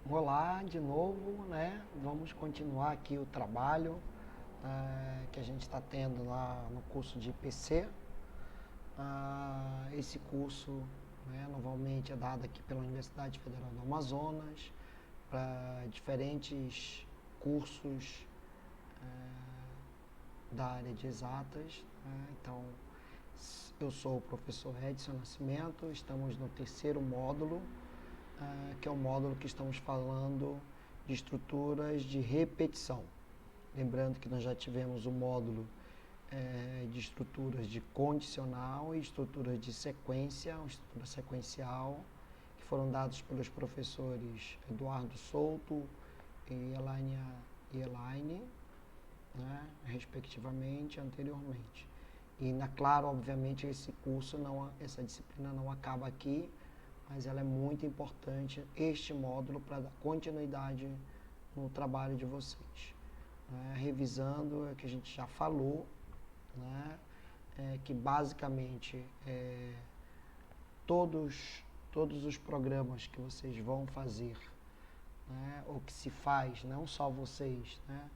Olá de novo, né? Vamos continuar aqui o trabalho que a gente está tendo lá no curso de IPC. Esse curso, né, novamente é dado aqui pela Universidade Federal do Amazonas para diferentes cursos da área de exatas, né? Então, eu sou o professor Edson Nascimento, estamos no terceiro módulo, que é o módulo que estamos falando de estruturas de repetição. Lembrando que nós já tivemos o módulo de estruturas de condicional e estruturas de sequência, uma estrutura sequencial, que foram dados pelos professores Eduardo Souto e Elaine, né, respectivamente, anteriormente. E, claro, obviamente, esse curso, essa disciplina não acaba aqui, mas ela é muito importante, este módulo, para dar continuidade no trabalho de vocês. Né? Revisando o que a gente já falou, né? Que basicamente todos os programas que vocês vão fazer, né? Ou que se faz, não só vocês, né?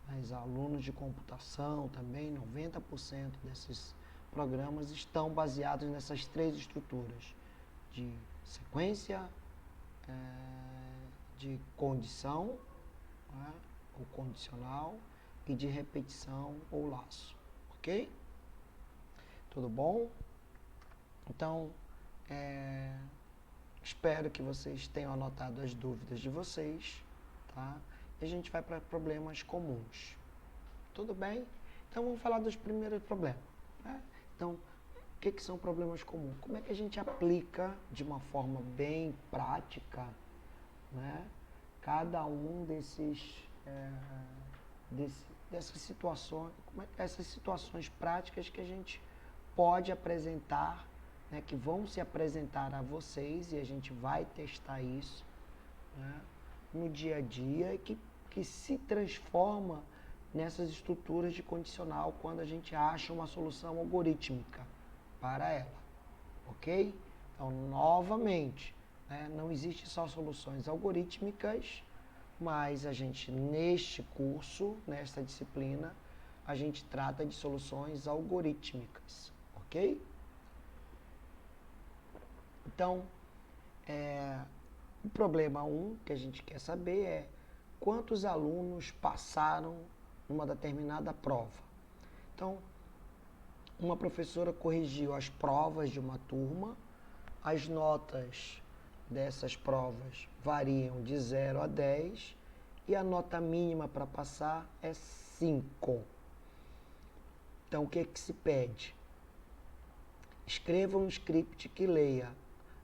Mas alunos de computação também, 90% desses programas estão baseados nessas três estruturas de sequência, de condição, né, ou condicional, e de repetição ou laço, ok? Tudo bom? Então, espero que vocês tenham anotado as dúvidas de vocês, tá? E a gente vai para problemas comuns. Tudo bem? Então, vamos falar dos primeiros problemas, né? Então, o que são problemas comuns? Como é que a gente aplica de uma forma bem prática, né, cada um dessas situações, essas situações práticas que a gente pode apresentar, né, que vão se apresentar a vocês e a gente vai testar isso, né, no dia a dia e que se transforma nessas estruturas de condicional quando a gente acha uma solução algorítmica para ela, ok? Então, novamente, né, não existe só soluções algorítmicas, mas a gente, neste curso, nesta disciplina, a gente trata de soluções algorítmicas, ok? Então, o problema 1 que a gente quer saber é quantos alunos passaram numa determinada prova. Então, uma professora corrigiu as provas de uma turma, as notas dessas provas variam de 0 a 10 e a nota mínima para passar é 5. Então, o que se pede? Escreva um script que leia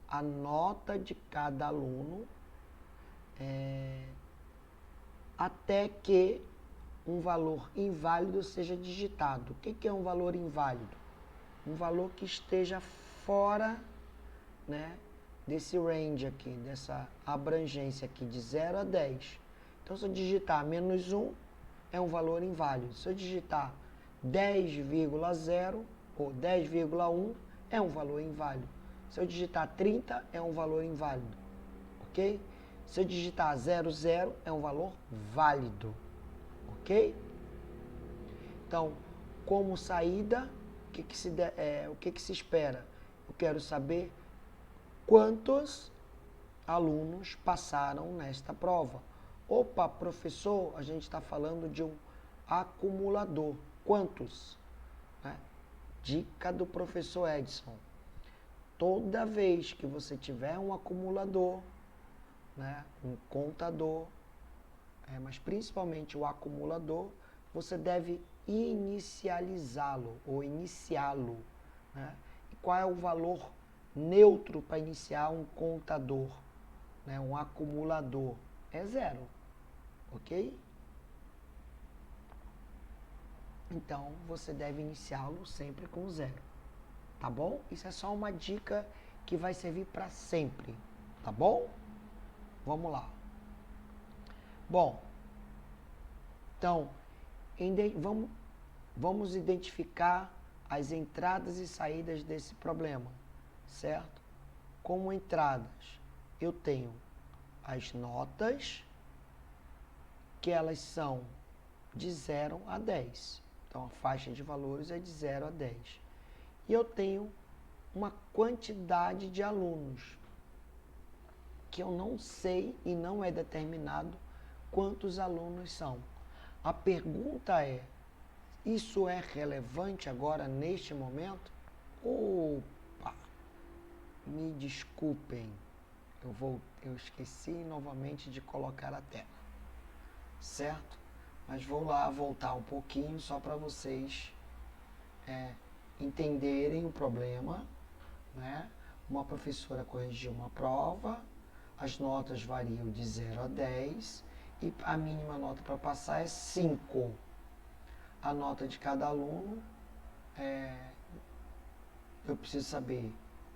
a nota de cada aluno até que um valor inválido seja digitado. O que é um valor inválido? Um valor que esteja fora, né, desse range aqui, dessa abrangência aqui, de 0 a 10. Então, se eu digitar menos 1, é um valor inválido. Se eu digitar 10,0 ou 10,1, é um valor inválido. Se eu digitar 30, é um valor inválido, ok? Se eu digitar 00, é um valor válido, ok? Então, como saída, o que se espera? Eu quero saber quantos alunos passaram nesta prova. Opa, professor, a gente está falando de um acumulador. Quantos? Né? Dica do professor Edson. Toda vez que você tiver um acumulador, né, um contador, mas principalmente o acumulador, você deve inicializá-lo ou iniciá-lo. Né? E qual é o valor neutro para iniciar um contador, né, um acumulador? É 0, ok? Então, você deve iniciá-lo sempre com 0, tá bom? Isso é só uma dica que vai servir para sempre, tá bom? Vamos lá. Bom, então, vamos identificar as entradas e saídas desse problema, certo? Como entradas, eu tenho as notas que elas são de 0 a 10. Então, a faixa de valores é de 0 a 10. E eu tenho uma quantidade de alunos que eu não sei e não é determinado quantos alunos são. A pergunta é, isso é relevante agora, neste momento? Opa! Me desculpem, eu esqueci novamente de colocar a tela, certo? Mas vou lá voltar um pouquinho só para vocês entenderem o problema, né? Uma professora corrigiu uma prova, as notas variam de 0 a 10 e a mínima nota para passar é 5. A nota de cada aluno, eu preciso saber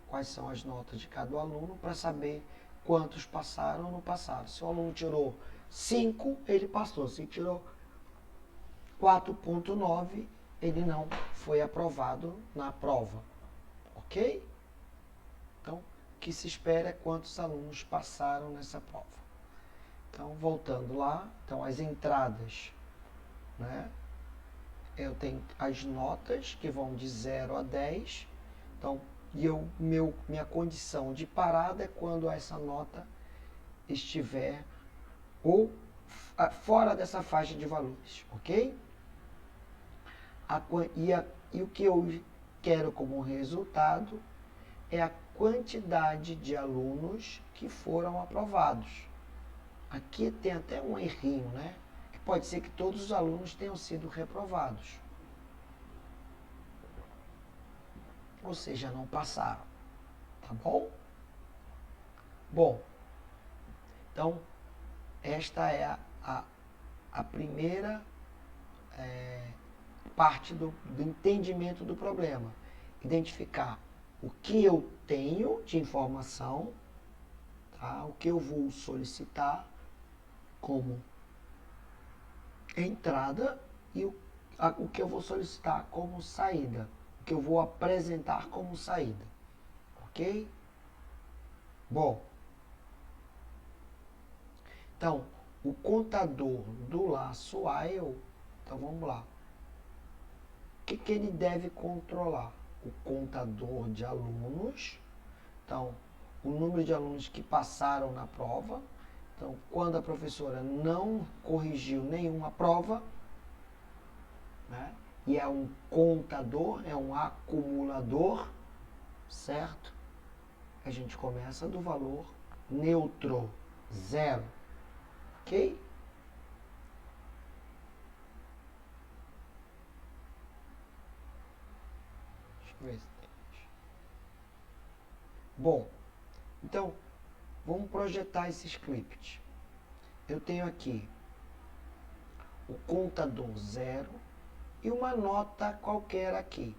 quais são as notas de cada aluno para saber quantos passaram ou não passaram. Se o aluno tirou 5, ele passou. Se tirou 4,9, ele não foi aprovado na prova. Ok? Então, o que se espera é quantos alunos passaram nessa prova. Então, voltando lá, então as entradas, né? Eu tenho as notas que vão de 0 a 10. Então, minha condição de parada é quando essa nota estiver ou fora dessa faixa de valores, ok? E o que eu quero como resultado é a quantidade de alunos que foram aprovados. Aqui tem até um errinho, né? Que pode ser que todos os alunos tenham sido reprovados. Ou seja, não passaram. Tá bom? Bom, então, esta é a primeira parte do entendimento do problema. Identificar o que eu tenho de informação, tá? O que eu vou solicitar como entrada e o que eu vou solicitar como saída, o que eu vou apresentar como saída, ok? Bom, então, o contador do laço while, então vamos lá. O que ele deve controlar? O contador de alunos, então, o número de alunos que passaram na prova. Então, quando a professora não corrigiu nenhuma prova, né, e é um contador, é um acumulador, certo? A gente começa do valor neutro, 0, ok? Deixa eu ver se tem. Bom, então, vamos projetar esse script. Eu tenho aqui o contador 0 e uma nota qualquer aqui,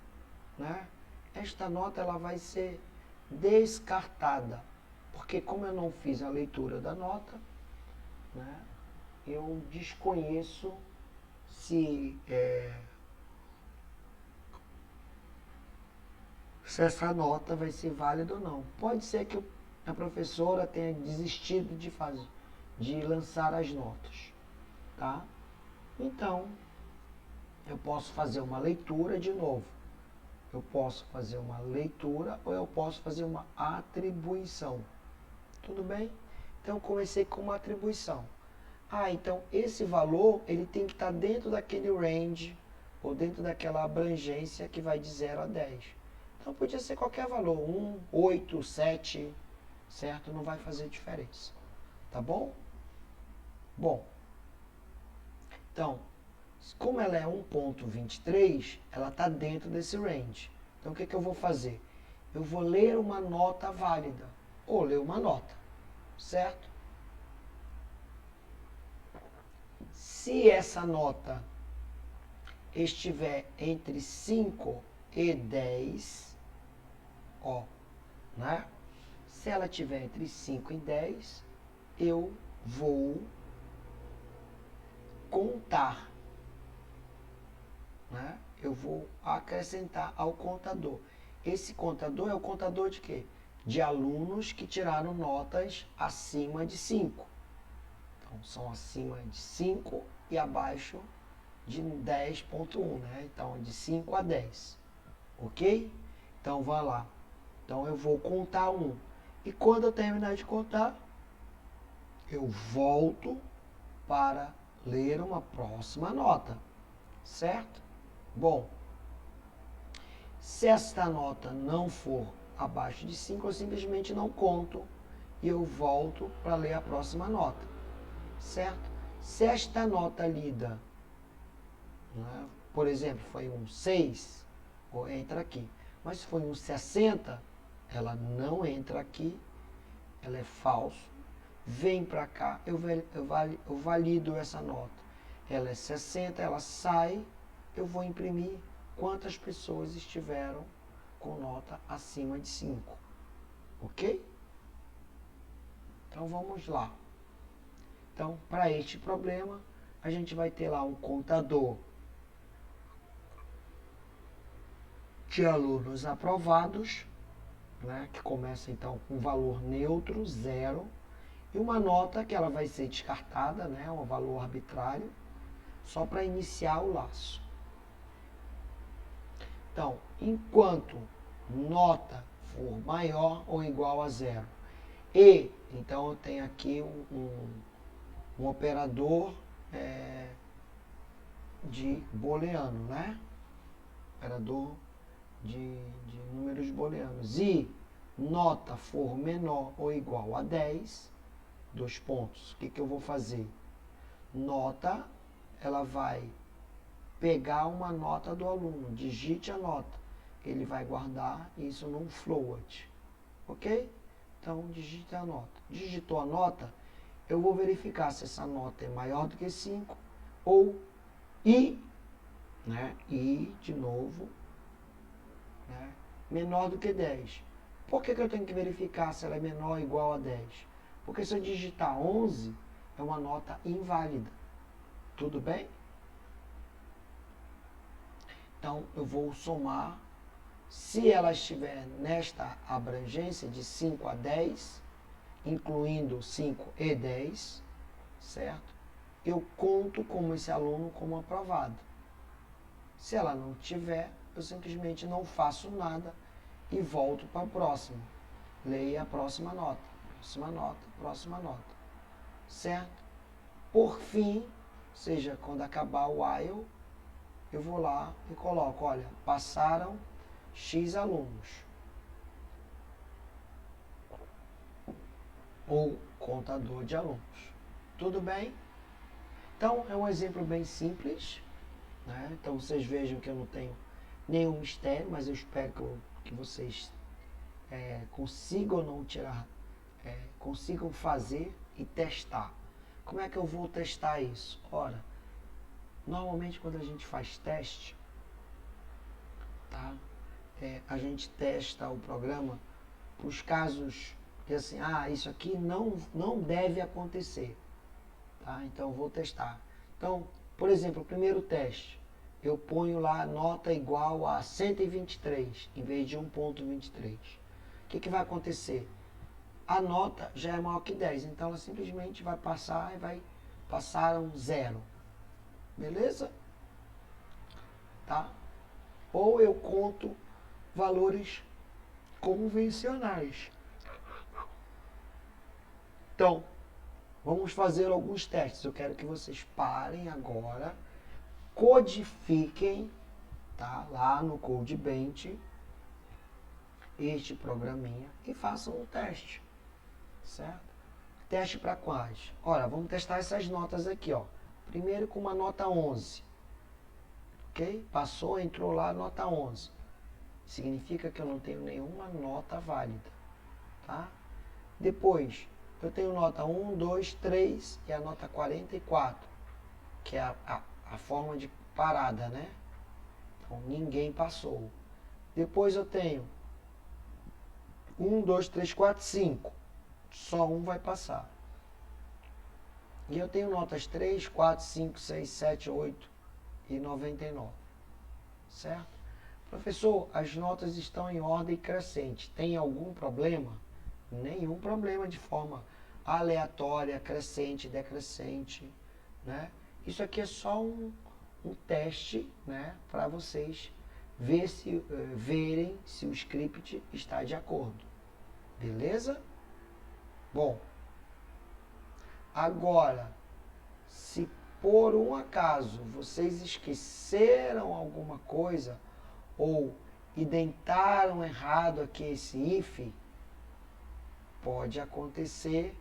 né? Esta nota ela vai ser descartada, porque como eu não fiz a leitura da nota, né, eu desconheço se essa nota vai ser válida ou não. Pode ser que a professora tenha desistido de lançar as notas, tá? Então, eu posso fazer uma leitura de novo. Eu posso fazer uma leitura ou eu posso fazer uma atribuição. Tudo bem? Então, eu comecei com uma atribuição. Então esse valor ele tem que estar dentro daquele range ou dentro daquela abrangência que vai de 0 a 10. Então podia ser qualquer valor, 1, 8, 7, certo? Não vai fazer diferença. Tá bom? Bom, então, como ela é 1.23, ela está dentro desse range. Então o que eu vou fazer? Eu vou ler uma nota válida, ou ler uma nota, certo? Se essa nota estiver entre 5 e 10, né? Se ela estiver entre 5 e 10, eu vou contar, né? Eu vou acrescentar ao contador. Esse contador é o contador de quê? de alunos que tiraram notas acima de 5. Então, são acima de 5 e abaixo de 10.1, né? Então, de 5 a 10. Ok? Então, vá lá. Então, eu vou contar 1. E quando eu terminar de contar, eu volto para ler uma próxima nota. Certo? Bom, se esta nota não for abaixo de 5, eu simplesmente não conto e eu volto para ler a próxima nota. Certo? Se esta nota lida, né, por exemplo, foi um 6, entra aqui. Mas se foi um 60, ela não entra aqui, ela é falso. Vem para cá, eu valido essa nota. Ela é 60, ela sai, eu vou imprimir quantas pessoas estiveram com nota acima de 5. Ok? Então vamos lá. Então, para este problema, a gente vai ter lá um contador de alunos aprovados, né, que começa então com um valor neutro, 0, e uma nota que ela vai ser descartada, né, um valor arbitrário, só para iniciar o laço. Então, enquanto nota for maior ou igual a 0, e, então eu tenho aqui um operador de booleano, né? Operador de números booleanos. E nota for menor ou igual a 10, 2 pontos, o que eu vou fazer? Nota, ela vai pegar uma nota do aluno, digite a nota. Ele vai guardar isso num float. Ok? Então, digite a nota. Digitou a nota, eu vou verificar se essa nota é maior do que 5 ou i, né? I, de novo, né, menor do que 10. Por que eu tenho que verificar se ela é menor ou igual a 10? Porque se eu digitar 11, é uma nota inválida. Tudo bem? Então, eu vou somar. Se ela estiver nesta abrangência de 5 a 10, incluindo 5 e 10, certo? Eu conto como esse aluno como aprovado. Se ela não tiver, eu simplesmente não faço nada e volto para o próximo. Leia a próxima nota, próxima nota, próxima nota. Certo? Por fim, ou seja, quando acabar o while, eu vou lá e coloco, olha, passaram X alunos. Ou contador de alunos. Tudo bem? Então, é um exemplo bem simples, né? Então, vocês vejam que eu não tenho nenhum mistério, mas eu espero que vocês consigam não tirar, consigam fazer e testar. Como é que eu vou testar isso? Ora, normalmente quando a gente faz teste, tá? A gente testa o programa para os casos que assim, isso aqui não deve acontecer. Tá? Então, eu vou testar. Então, por exemplo, o primeiro teste, eu ponho lá nota igual a 123, em vez de 1.23. O que vai acontecer? A nota já é maior que 10, então ela simplesmente vai passar e vai passar um 0. Beleza? Tá? Ou eu conto valores convencionais. Então, vamos fazer alguns testes. Eu quero que vocês parem agora, codifiquem, tá, lá no CodeBench este programinha e façam um teste, certo? Teste para quais? Ora, vamos testar essas notas aqui, ó. Primeiro com uma nota 11, ok? Passou, entrou lá, nota 11. Significa que eu não tenho nenhuma nota válida, tá? Depois, eu tenho nota 1, 2, 3 e a nota 44, que é a forma de parada, né? Então, ninguém passou. Depois eu tenho 1, 2, 3, 4, 5. Só um vai passar. E eu tenho notas 3, 4, 5, 6, 7, 8 e 99. Certo? Professor, as notas estão em ordem crescente. Tem algum problema? Nenhum problema de forma aleatória, crescente, decrescente, né? Isso aqui é só um teste, né, para vocês verem se o script está de acordo. Beleza? Bom, agora, se por um acaso vocês esqueceram alguma coisa ou indentaram errado aqui esse if, pode acontecer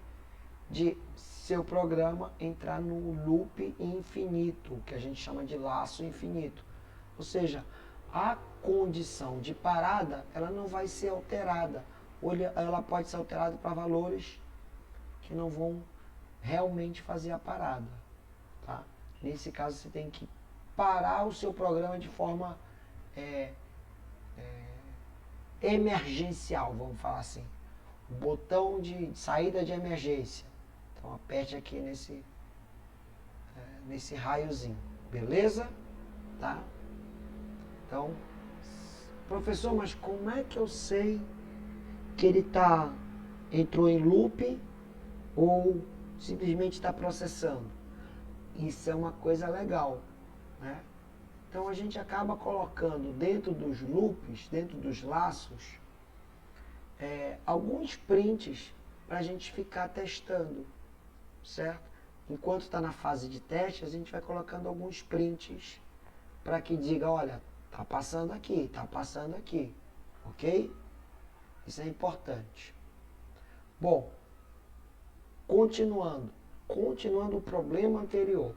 de seu programa entrar no loop infinito, que a gente chama de laço infinito. Ou seja, a condição de parada, ela não vai ser alterada. Ou ela pode ser alterada para valores que não vão realmente fazer a parada. Tá? Nesse caso, você tem que parar o seu programa de forma emergencial, vamos falar assim. O botão de saída de emergência. Então, aperte aqui nesse raiozinho. Beleza? Tá? Então, professor, mas como é que eu sei que ele entrou em loop ou simplesmente está processando? Isso é uma coisa legal, né? Então a gente acaba colocando dentro dos loops, dentro dos laços, alguns prints para a gente ficar testando, certo? Enquanto está na fase de teste, a gente vai colocando alguns prints para que diga, olha, tá passando aqui, ok? Isso é importante. Bom, continuando o problema anterior,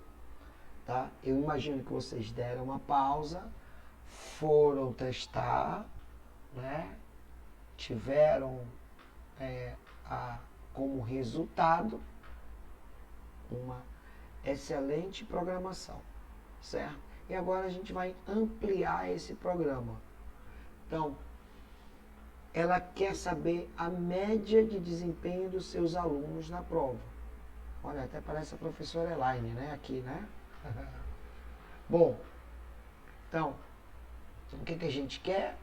tá? Eu imagino que vocês deram uma pausa, foram testar, né? Tiveram como resultado uma excelente programação, certo? E agora a gente vai ampliar esse programa. Então, ela quer saber a média de desempenho dos seus alunos na prova. Olha, até parece a professora Elaine, né? Aqui, né? Bom, então, o que a gente quer?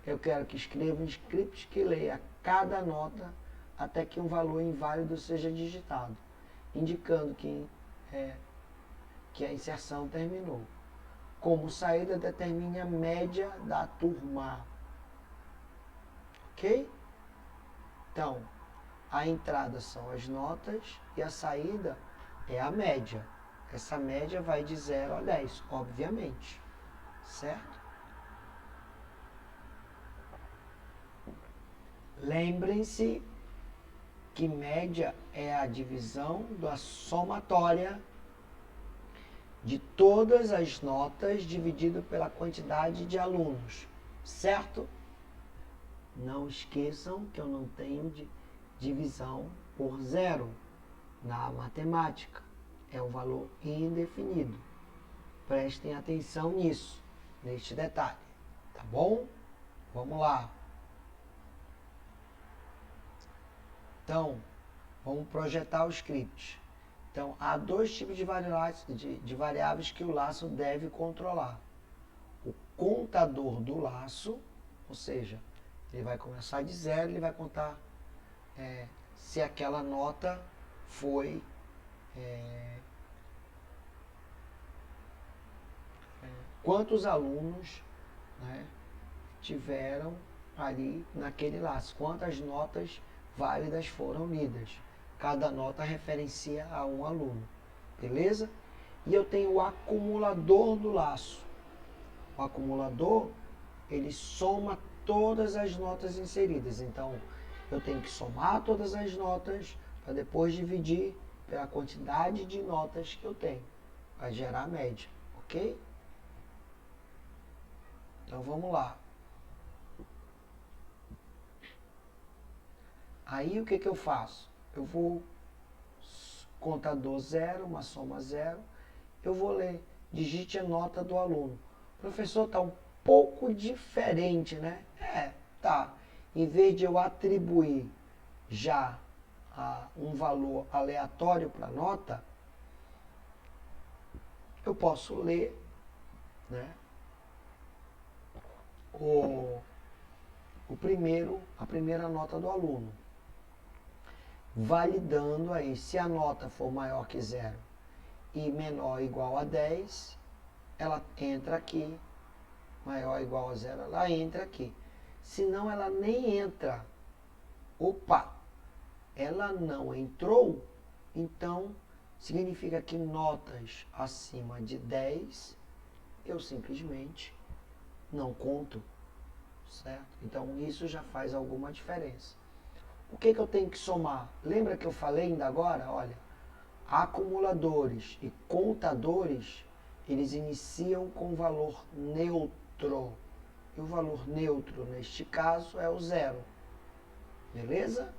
Eu quero que escreva um script que leia cada nota até que um valor inválido seja digitado, indicando que a inserção terminou. Como saída, determine a média da turma. Ok? Então, a entrada são as notas e a saída é a média. Essa média vai de 0 a 10, obviamente. Certo? Lembrem-se que média é a divisão da somatória de todas as notas dividido pela quantidade de alunos. Certo? Não esqueçam que eu não tenho divisão por zero na matemática. É um valor indefinido. Prestem atenção nisso, neste detalhe. Tá bom? Vamos lá. Então, vamos projetar o script. Então, há dois tipos de variáveis que o laço deve controlar. O contador do laço, ou seja, ele vai começar de 0, ele vai contar se aquela nota foi quantos alunos, né, tiveram ali naquele laço, quantas notas válidas foram lidas. Cada nota referencia a um aluno, beleza? E eu tenho o acumulador do laço. O acumulador, ele soma todas as notas inseridas. Então, eu tenho que somar todas as notas para depois dividir pela quantidade de notas que eu tenho, para gerar a média, ok? Então, vamos lá. Aí, o que eu faço? Eu vou, contador 0, uma soma 0, eu vou ler, digite a nota do aluno. Professor, está um pouco diferente, né? Tá. Em vez de eu atribuir já um valor aleatório para a nota, eu posso ler, né, a primeira nota do aluno. Validando aí, se a nota for maior que 0 e menor ou igual a 10, ela entra aqui, maior ou igual a 0, ela entra aqui. Senão ela nem entra. Opa, ela não entrou, então significa que notas acima de 10 eu simplesmente não conto, certo? Então isso já faz alguma diferença. O que eu tenho que somar? Lembra que eu falei ainda agora? Olha, acumuladores e contadores, eles iniciam com valor neutro. E o valor neutro, neste caso, é o 0. Beleza?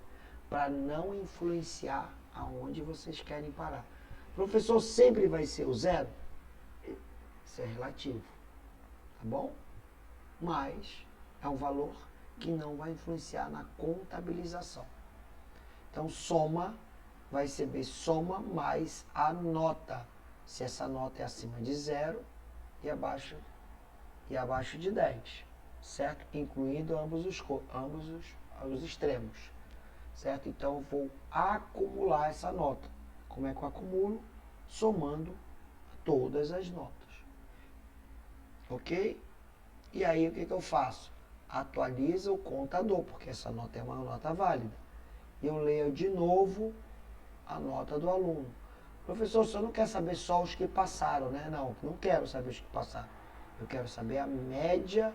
Para não influenciar aonde vocês querem parar. Professor, sempre vai ser o 0? Isso é relativo. Tá bom? Mas é um valor que não vai influenciar na contabilização. Então, soma vai ser soma mais a nota. Se essa nota é acima de 0 e abaixo de 10, certo? Incluindo ambos os extremos, certo? Então, eu vou acumular essa nota. Como é que eu acumulo? Somando todas as notas. Ok? E aí, o que eu faço? Atualiza o contador, porque essa nota é uma nota válida. E eu leio de novo a nota do aluno. Professor, o senhor não quer saber só os que passaram, né? Não quero saber os que passaram. Eu quero saber a média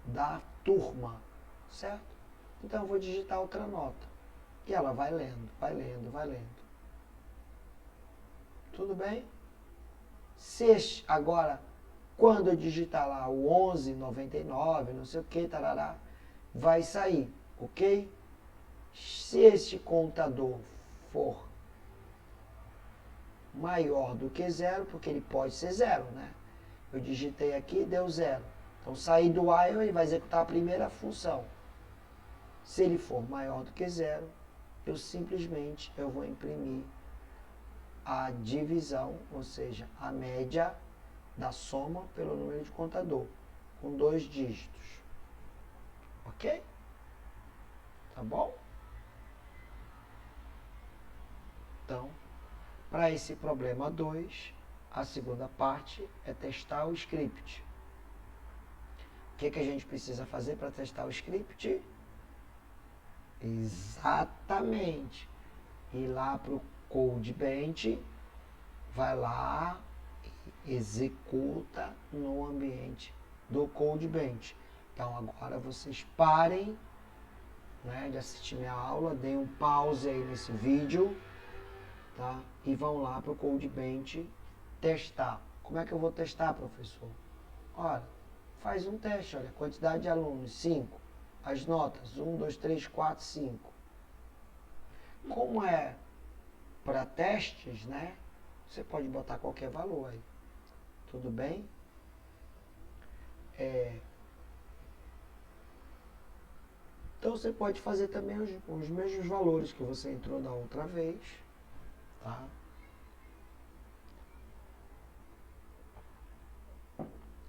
da turma, certo? Então eu vou digitar outra nota. E ela vai lendo, vai lendo, vai lendo. Tudo bem? Se agora, quando eu digitar lá o 11,99, não sei o que, tarará, vai sair, ok? Se este contador for maior do que 0, porque ele pode ser 0, né? Eu digitei aqui e deu 0. Então, sair do while, ele vai executar a primeira função. Se ele for maior do que 0, eu vou imprimir a divisão, ou seja, a média da soma pelo número de contador, com 2 dígitos. Ok? Tá bom? Então, para esse problema 2, a segunda parte é testar o script. O que a gente precisa fazer para testar o script? Exatamente. Ir lá para o CodeBench, vai lá e executa no ambiente do CodeBench. Então agora vocês parem, né, de assistir minha aula, deem um pause aí nesse vídeo, tá? E vão lá para o CodeBench testar. Como é que eu vou testar, professor? Olha, faz um teste, olha, quantidade de alunos, 5. As notas, 1, 2, 3, 4, 5. Como é para testes, né? Você pode botar qualquer valor aí. Tudo bem? Então você pode fazer também os mesmos valores que você entrou da outra vez, tá?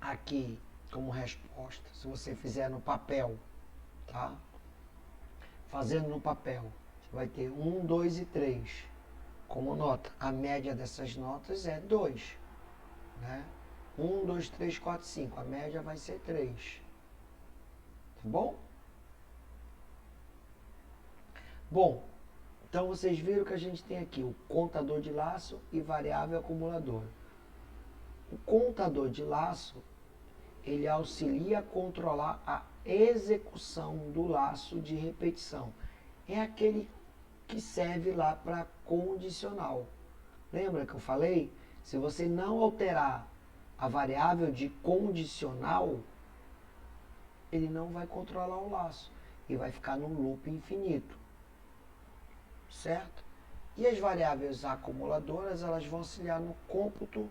Aqui, como resposta, se você fizer no papel, tá? Fazendo no papel, você vai ter 1, 2 e 3 como nota. A média dessas notas é 2, né? 1, 2, 3, 4, 5. A média vai ser 3. Tá bom? Bom, então vocês viram que a gente tem aqui o contador de laço e variável acumuladora. O contador de laço, ele auxilia a controlar a execução do laço de repetição. É aquele que serve lá para condicional. Lembra que eu falei? Se você não alterar a variável de condicional, ele não vai controlar o laço e vai ficar num loop infinito. Certo? E as variáveis acumuladoras, elas vão auxiliar no cômputo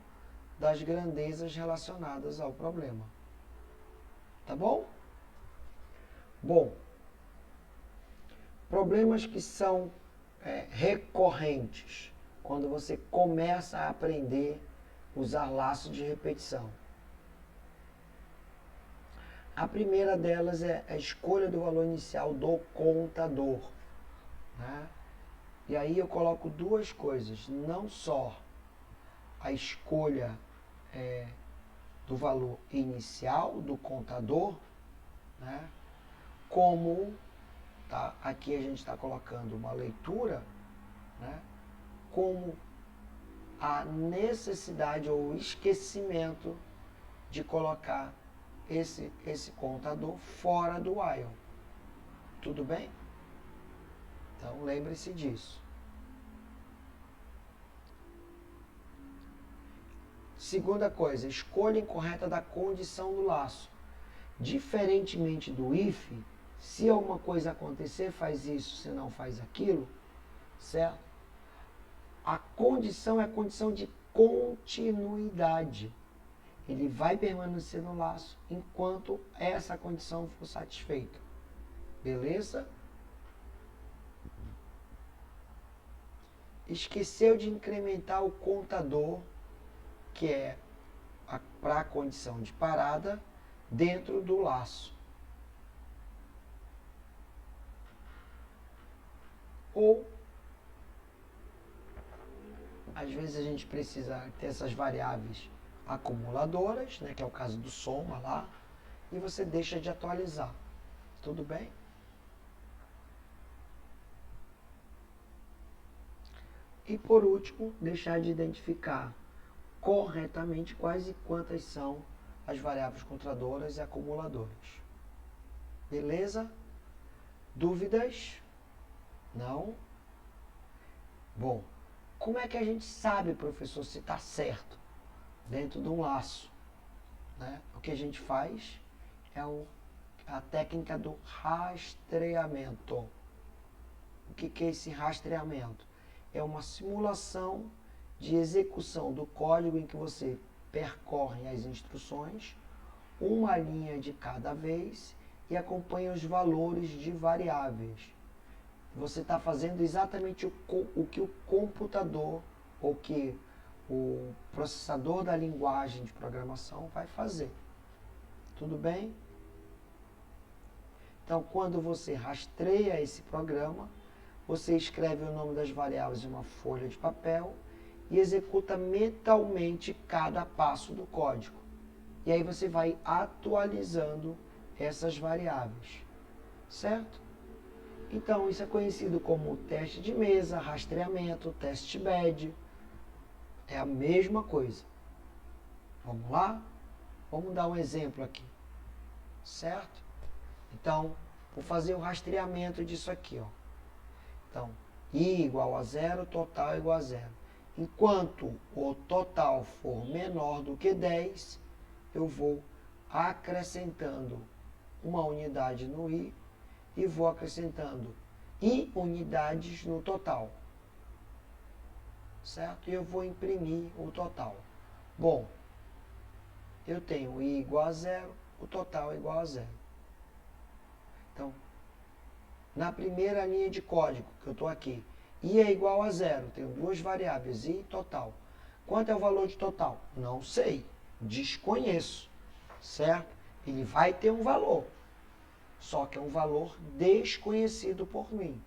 das grandezas relacionadas ao problema. Tá bom? Bom, problemas que são recorrentes quando você começa a aprender a usar laço de repetição. A primeira delas é a escolha do valor inicial do contador, né? E aí eu coloco duas coisas, não só a escolha do valor inicial do contador, né? Como tá, aqui a gente está colocando uma leitura, né? Como a necessidade ou o esquecimento de colocar esse contador fora do while. Tudo bem? Então lembre-se disso. Segunda coisa, escolha incorreta da condição do laço. Diferentemente do if, se alguma coisa acontecer, faz isso, se não faz aquilo, certo? A condição é a condição de continuidade. Ele vai permanecer no laço enquanto essa condição for satisfeita. Beleza? Esqueceu de incrementar o contador, que é para a condição de parada, dentro do laço. Ou, às vezes a gente precisa ter essas variáveis acumuladoras, né, que é o caso do soma lá, e você deixa de atualizar. Tudo bem? E por último, deixar de identificar corretamente quais e quantas são as variáveis contadoras e acumuladoras. Beleza? Dúvidas? Não? Bom, como é que a gente sabe, professor, se está certo dentro de um laço? Né? O que a gente faz é a técnica do rastreamento. O que é esse rastreamento? É uma simulação de execução do código em que você percorre as instruções, uma linha de cada vez, e acompanha os valores de variáveis. Você está fazendo exatamente o que o computador, ou que o processador da linguagem de programação vai fazer. Tudo bem? Então, quando você rastreia esse programa, você escreve o nome das variáveis em uma folha de papel e executa mentalmente cada passo do código. E aí você vai atualizando essas variáveis, certo? Então, isso é conhecido como teste de mesa, rastreamento, teste bed. É a mesma coisa. Vamos lá? Vamos dar um exemplo aqui, certo? Então, vou fazer o rastreamento disso aqui, ó. Então, I igual a zero, total igual a zero. Enquanto o total for menor do que 10, eu vou acrescentando uma unidade no I e vou acrescentando I unidades no total. Certo? E eu vou imprimir o total. Bom, eu tenho I igual a zero, o total é igual a zero. Então, na primeira linha de código que eu estou aqui, I é igual a zero, tenho duas variáveis, I e total. Quanto é o valor de total? Não sei, desconheço, certo? Ele vai ter um valor, só que é um valor desconhecido por mim.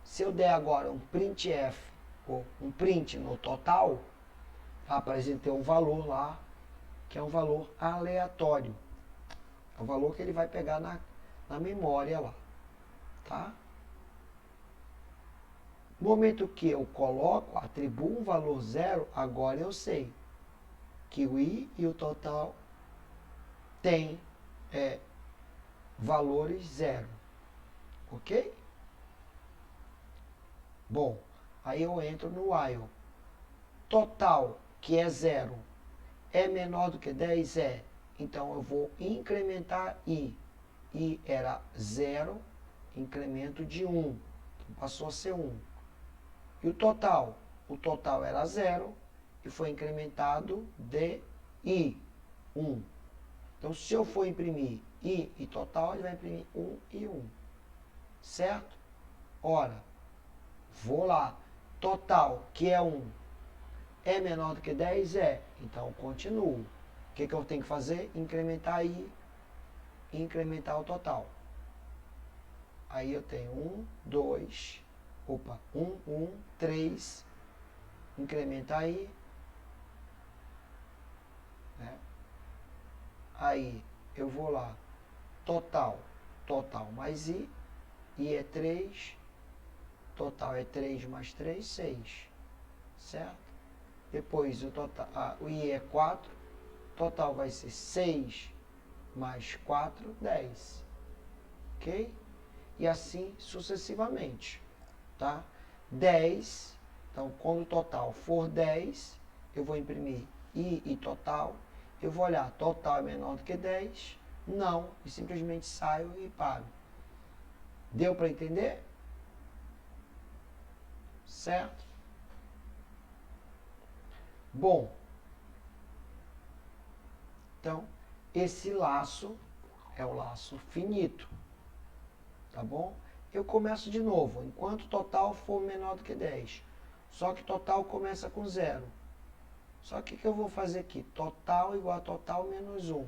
Se eu der agora um printf, ou um print no total, apresentei um valor lá, que é um valor aleatório. É o valor que ele vai pegar na memória lá. Tá? No momento que eu coloco, atribuo um valor zero, agora eu sei que o I e o total têm valores zero. Ok? Bom, aí eu entro no while. Total, que é zero, é menor do que 10? É. Então eu vou incrementar I. I era zero, incremento de 1. Passou a ser 1. E o total? O total era 0 e foi incrementado de I, 1. Então, se eu for imprimir I e total, ele vai imprimir 1 e 1. Certo? Ora, vou lá. Total, que é 1, é menor do que 10? É. Então, continuo. O que eu tenho que fazer? Incrementar I e incrementar o total. Aí eu tenho 3, incrementa aí, né? Aí eu vou lá, total mais i é 3, total é 3 mais 3, 6, certo? Depois o i é 4, total vai ser 6 mais 4, 10, ok? E assim sucessivamente, tá? 10, então quando o total for 10, eu vou imprimir i e total, eu vou olhar, total é menor do que 10, não, e simplesmente saio e pago. Deu para entender? Certo? Bom, então, esse laço é o laço finito, tá bom? Eu começo de novo, enquanto o total for menor do que 10. Só que total começa com 0. Só que o que eu vou fazer aqui? Total igual a total menos 1.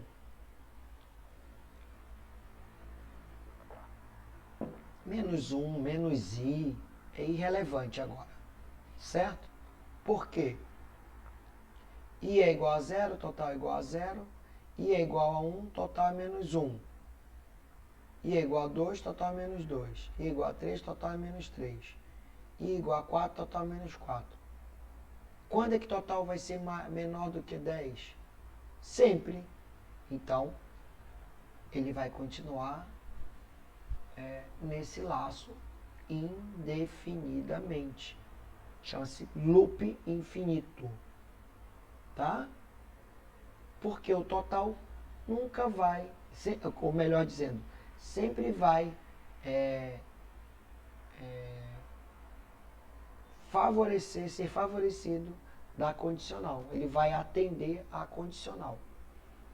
Menos 1, menos i, é irrelevante agora, certo? Por quê? I é igual a 0, total é igual a 0. I é igual a 1, total é menos 1. I é igual a 2, total é menos 2. I é igual a 3, total é menos 3. I é igual a 4, total é menos 4. Quando é que total vai ser menor do que 10? Sempre. Então, ele vai continuar nesse laço indefinidamente. Chama-se loop infinito. Tá? Porque o total nunca vai, ou melhor dizendo, sempre vai ser favorecido da condicional. Ele vai atender à condicional,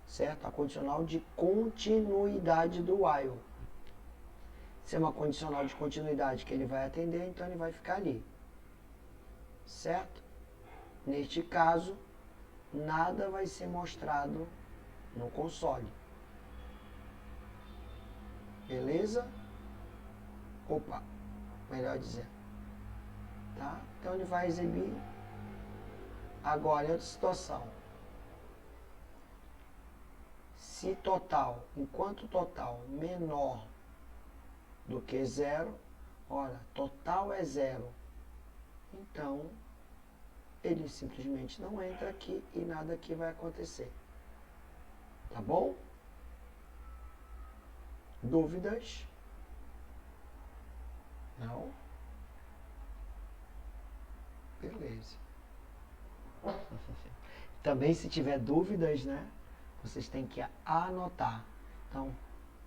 certo? A condicional de continuidade do while. Se é uma condicional de continuidade que ele vai atender, então ele vai ficar ali, certo? Neste caso, nada vai ser mostrado no console. Beleza? Opa, melhor dizendo. Tá? Então ele vai exibir. Agora, em outra situação. Se total, enquanto total menor do que 0, ora, total é 0. Então, ele simplesmente não entra aqui e nada aqui vai acontecer. Tá bom? Dúvidas? Não? Beleza. Também, se tiver dúvidas, né? Vocês têm que anotar. Então,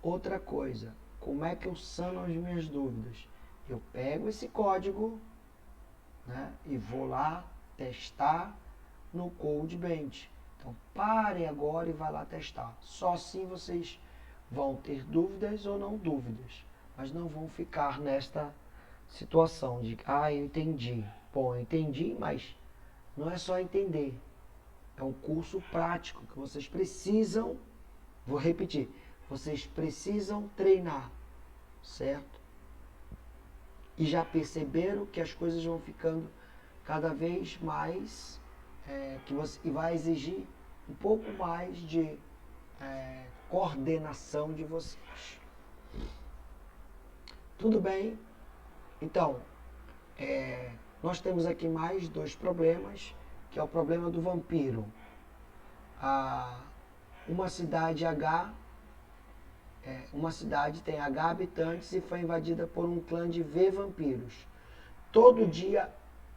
outra coisa. Como é que eu sano as minhas dúvidas? Eu pego esse código, né? E vou lá testar no Codebench. Então, parem agora e vai lá testar. Só assim vocês vão ter dúvidas ou não dúvidas. Mas não vão ficar nesta situação de, eu entendi. Bom, eu entendi, mas não é só entender. É um curso prático que vocês precisam, vou repetir, vocês precisam treinar, certo? E já perceberam que as coisas vão ficando cada vez mais, e vai exigir um pouco mais de coordenação de vocês. Tudo bem? Então, nós temos aqui mais 2 problemas, que é o problema do vampiro. Uma cidade tem H habitantes e foi invadida por um clã de V vampiros. Todo dia,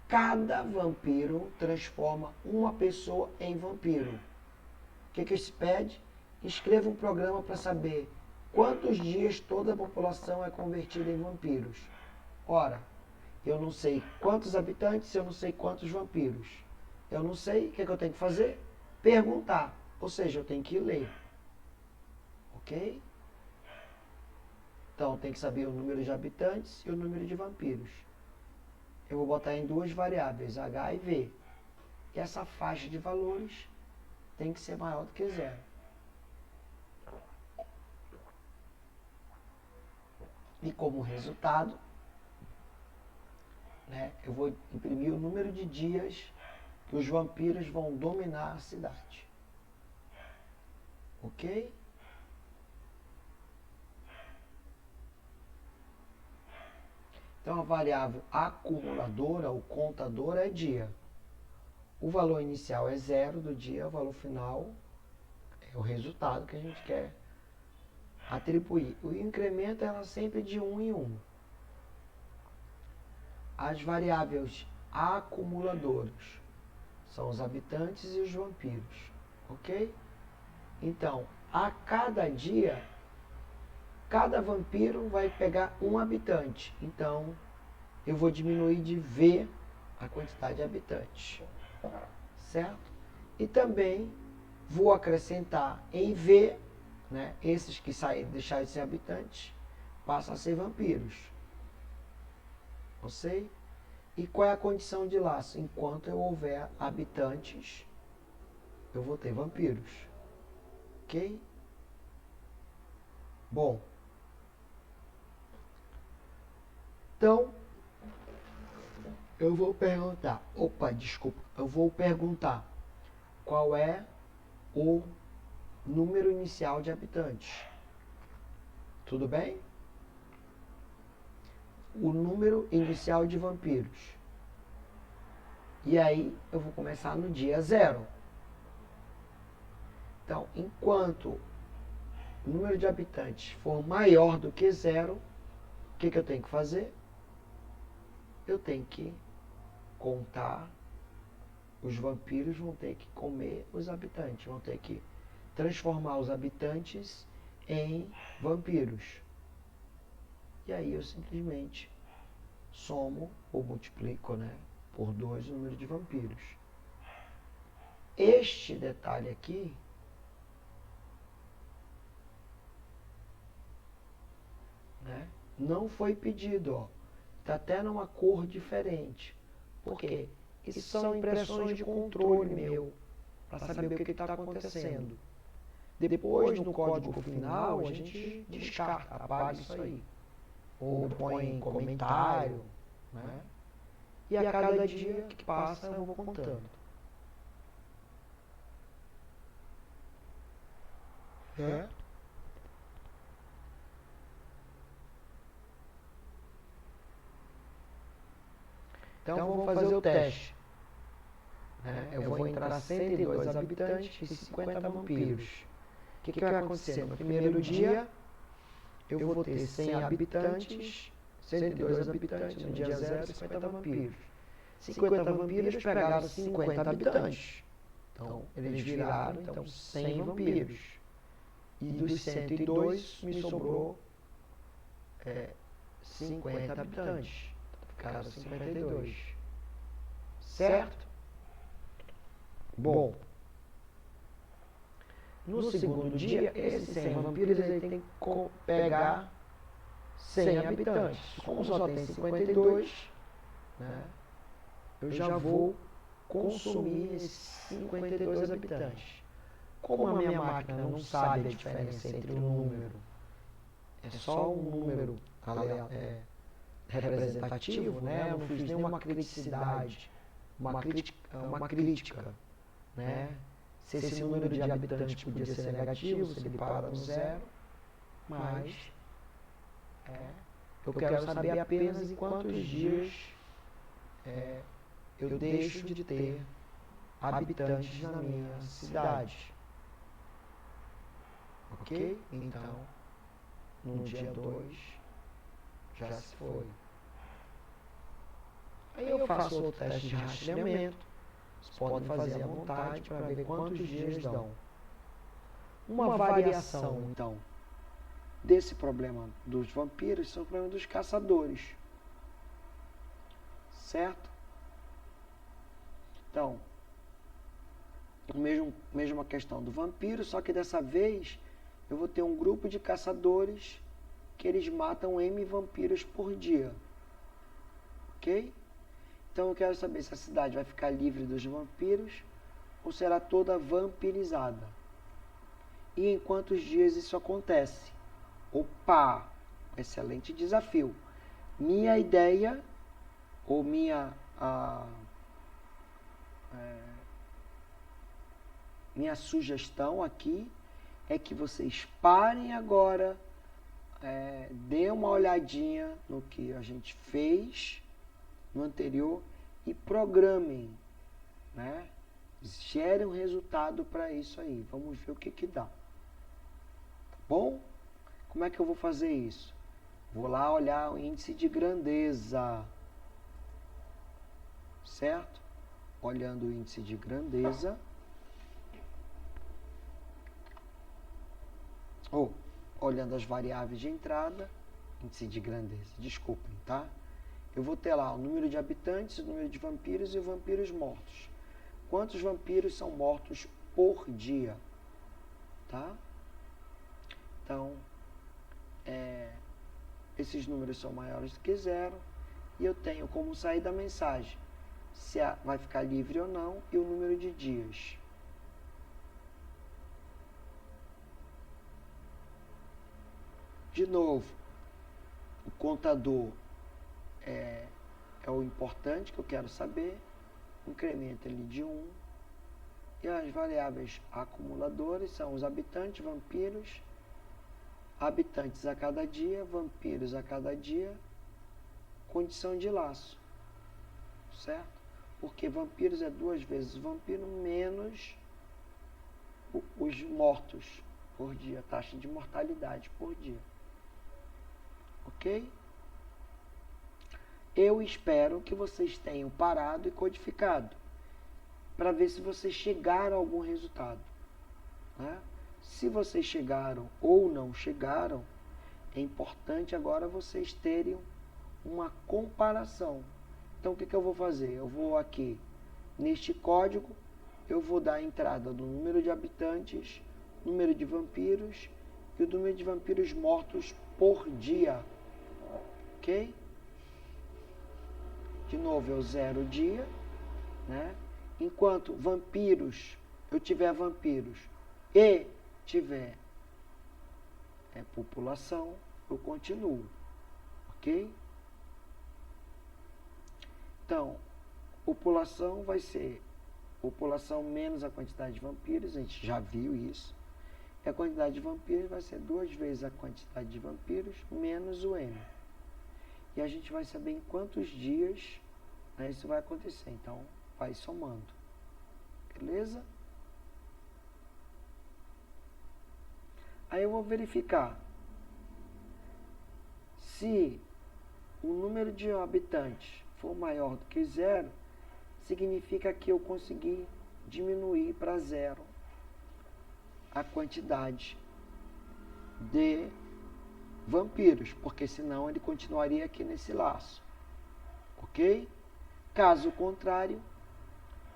cada vampiro transforma uma pessoa em vampiro. O que se pede? Escreva um programa para saber quantos dias toda a população é convertida em vampiros. Ora, eu não sei quantos habitantes, eu não sei quantos vampiros. Eu não sei, o que eu tenho que fazer? Perguntar. Ou seja, eu tenho que ler. Ok? Então, tem que saber o número de habitantes e o número de vampiros. Eu vou botar em 2 variáveis, H e V. E essa faixa de valores tem que ser maior do que 0. E como resultado, né, eu vou imprimir o número de dias que os vampiros vão dominar a cidade. Ok? Então, a variável acumuladora, o contador, é dia. O valor inicial é 0 do dia, o valor final é o resultado que a gente quer atribuir. O incremento ela sempre de 1 em 1. As variáveis acumuladoras são os habitantes e os vampiros. Ok? Então, a cada dia, cada vampiro vai pegar um habitante. Então, eu vou diminuir de V a quantidade de habitantes. Certo? E também vou acrescentar em V, né, esses que deixarem de ser habitantes, passam a ser vampiros. Ok? E qual é a condição de laço? Enquanto eu houver habitantes, eu vou ter vampiros. Ok? Bom. Então, eu vou perguntar. Eu vou perguntar qual é o número inicial de habitantes. Tudo bem? O número inicial de vampiros. E aí eu vou começar no dia 0. Então, enquanto o número de habitantes for maior do que 0, o que eu tenho que fazer? Eu tenho que contar, os vampiros vão ter que comer os habitantes, vão ter que transformar os habitantes em vampiros. E aí eu simplesmente somo ou multiplico, né, por 2 o número de vampiros. Este detalhe aqui né, não foi pedido, ó. Está até numa cor diferente. Por quê? Isso são impressões de controle meu, para saber o que está acontecendo. Depois, no código final, a gente descarta, apaga isso aí. Ou põe em comentário, né? E a cada dia que passa eu vou contando. Então vamos fazer o teste. Né? Eu vou entrar 102 habitantes e 50 vampiros. O que vai acontecer? No primeiro dia, eu vou ter 100 habitantes, 102 habitantes, no dia 0, 50 vampiros. 50 vampiros pegaram 50 habitantes. Então, eles viraram 100 vampiros. E dos 102, me sobrou 50 habitantes. Ficaram 52. Certo? Bom. No segundo dia, esses 100 vampiros ele tem que pegar 100 habitantes. Como só tem 52, né, eu já vou consumir esses 52 habitantes. Como a minha máquina não sabe a diferença entre o número, é só um número representativo, né? Eu não fiz nenhuma criticidade, uma crítica, né? Se esse número de habitantes podia ser negativo, se ele para no 0, mas eu quero saber apenas em quantos dias eu deixo de ter habitantes na minha cidade. Ok? Então, no dia 2, já se foi. Aí eu faço outro teste de rastreamento. Vocês podem fazer à vontade para ver quantos dias dão. Uma variação, então, desse problema dos vampiros são o problema dos caçadores. Certo? Então, mesma questão do vampiro, só que dessa vez eu vou ter um grupo de caçadores que eles matam M vampiros por dia. Ok? Então eu quero saber se a cidade vai ficar livre dos vampiros ou será toda vampirizada. E em quantos dias isso acontece? Opa! excelente desafio. Minha ideia, ou minha sugestão aqui, é que vocês parem agora, dê uma olhadinha no que a gente fez no anterior e programem, né? Gerem um resultado para isso aí. Vamos ver o que dá. Tá bom? Como é que eu vou fazer isso? Vou lá olhar o índice de grandeza, certo? Olhando o índice de grandeza, ou olhando as variáveis de entrada, índice de grandeza, desculpem, tá? Eu vou ter lá o número de habitantes, o número de vampiros e vampiros mortos. Quantos vampiros são mortos por dia, tá? Então, esses números são maiores do que zero e eu tenho como sair da mensagem se vai ficar livre ou não e o número de dias. De novo, o contador é o importante que eu quero saber, incrementa ele de 1, e as variáveis acumuladoras são os habitantes, vampiros, habitantes a cada dia, vampiros a cada dia, condição de laço, certo? Porque vampiros é 2 vezes vampiro menos os mortos por dia, taxa de mortalidade por dia. Ok? Eu espero que vocês tenham parado e codificado para ver se vocês chegaram a algum resultado, né? Se vocês chegaram ou não chegaram, é importante agora vocês terem uma comparação. Então, o que eu vou fazer? Eu vou aqui, neste código, eu vou dar a entrada do número de habitantes, número de vampiros e o número de vampiros mortos por dia. Ok? De novo, é o 0 dia, né? Enquanto vampiros, eu tiver vampiros e tiver população, eu continuo, ok? Então, população vai ser população menos a quantidade de vampiros, a gente já viu isso. E a quantidade de vampiros vai ser 2 vezes a quantidade de vampiros menos o N. E a gente vai saber em quantos dias, né, isso vai acontecer. Então, vai somando. Beleza? Aí eu vou verificar se o número de habitantes for maior do que 0, significa que eu consegui diminuir para 0 a quantidade de vampiros, porque senão ele continuaria aqui nesse laço. Ok? Caso contrário,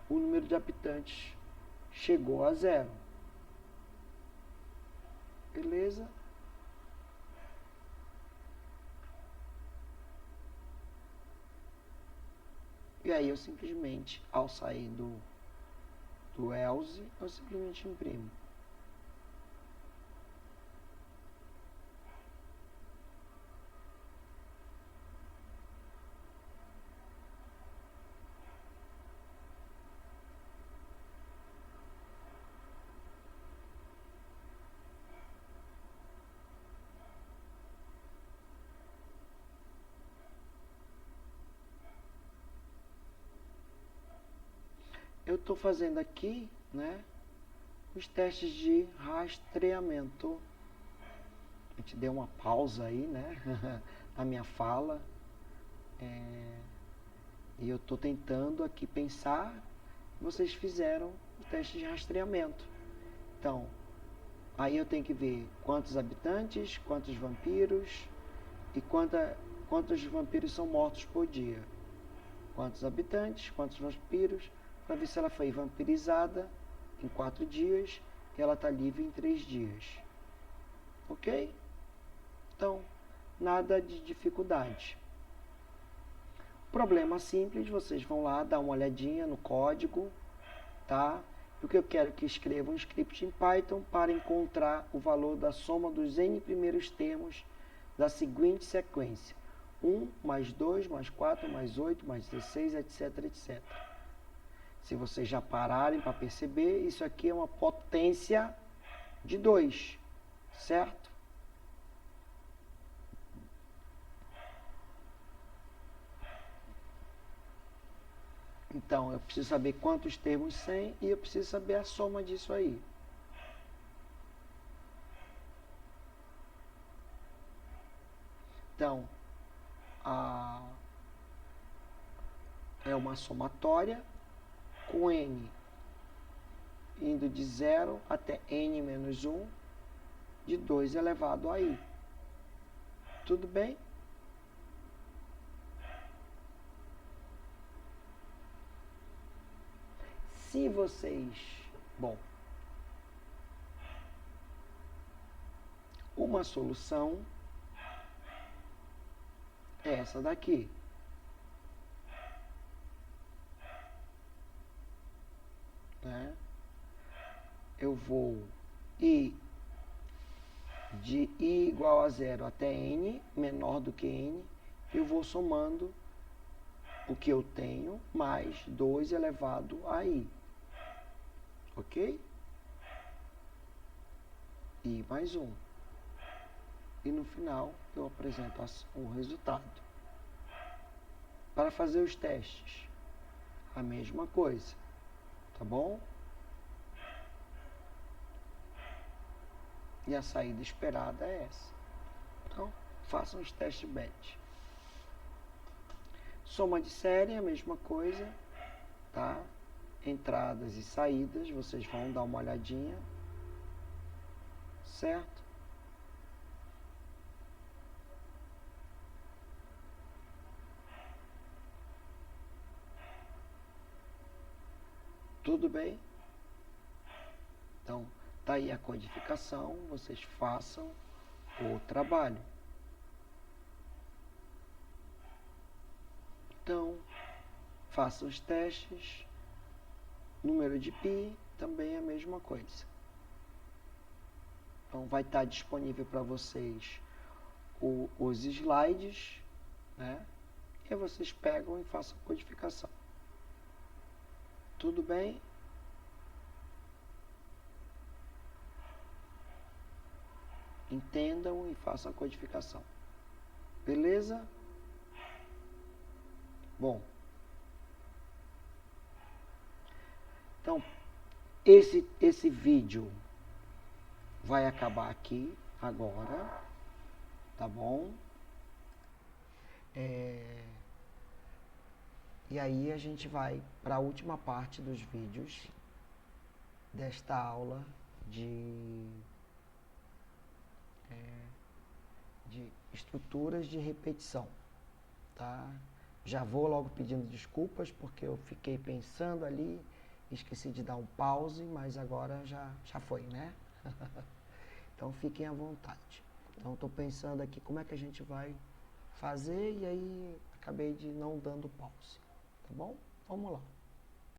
o número de habitantes chegou a 0. Beleza? E aí eu simplesmente, ao sair do else, eu simplesmente imprimo. Eu estou fazendo aqui, né, os testes de rastreamento. A gente deu uma pausa aí, né, na minha fala. E eu estou tentando aqui pensar, vocês fizeram o teste de rastreamento. Então, aí eu tenho que ver quantos habitantes, quantos vampiros e quantos vampiros são mortos por dia. Quantos habitantes, quantos vampiros, para ver se ela foi vampirizada em 4 dias e ela está livre em 3 dias. Ok? Então, nada de dificuldade. Problema simples, vocês vão lá dar uma olhadinha no código, tá? E o que eu quero que escrevam um script em Python para encontrar o valor da soma dos n primeiros termos da seguinte sequência: 1 mais 2 mais 4 mais 8 mais 16, etc, etc. Se vocês já pararem para perceber, isso aqui é uma potência de 2, certo? Então, eu preciso saber quantos termos tem e eu preciso saber a soma disso aí. Então, é uma somatória com n indo de 0 até n menos 1, de 2 elevado a i. Tudo bem? Se vocês... Bom, uma solução é essa daqui. Né? Eu vou ir de i igual a 0 até n, menor do que n, eu vou somando o que eu tenho mais 2 elevado a i. Ok? I mais 1. E no final eu apresento o resultado. Para fazer os testes, a mesma coisa. Tá bom? E a saída esperada é essa. Então, façam os testes BET. Soma de série é a mesma coisa, tá? Entradas e saídas, vocês vão dar uma olhadinha, certo? Tudo bem? Então, tá aí a codificação, vocês façam o trabalho. Então, façam os testes. Número de pi também é a mesma coisa. Então, vai estar disponível para vocês os slides, né? E aí vocês pegam e façam a codificação. Tudo bem? Entendam e façam a codificação. Beleza? Bom. Então, esse vídeo vai acabar aqui agora, tá bom? E aí a gente vai para a última parte dos vídeos desta aula de estruturas de repetição, tá? Já vou logo pedindo desculpas porque eu fiquei pensando ali, esqueci de dar um pause, mas agora já foi, né? Então fiquem à vontade. Então estou pensando aqui como é que a gente vai fazer e aí acabei de não dando pause, tá bom? Vamos lá.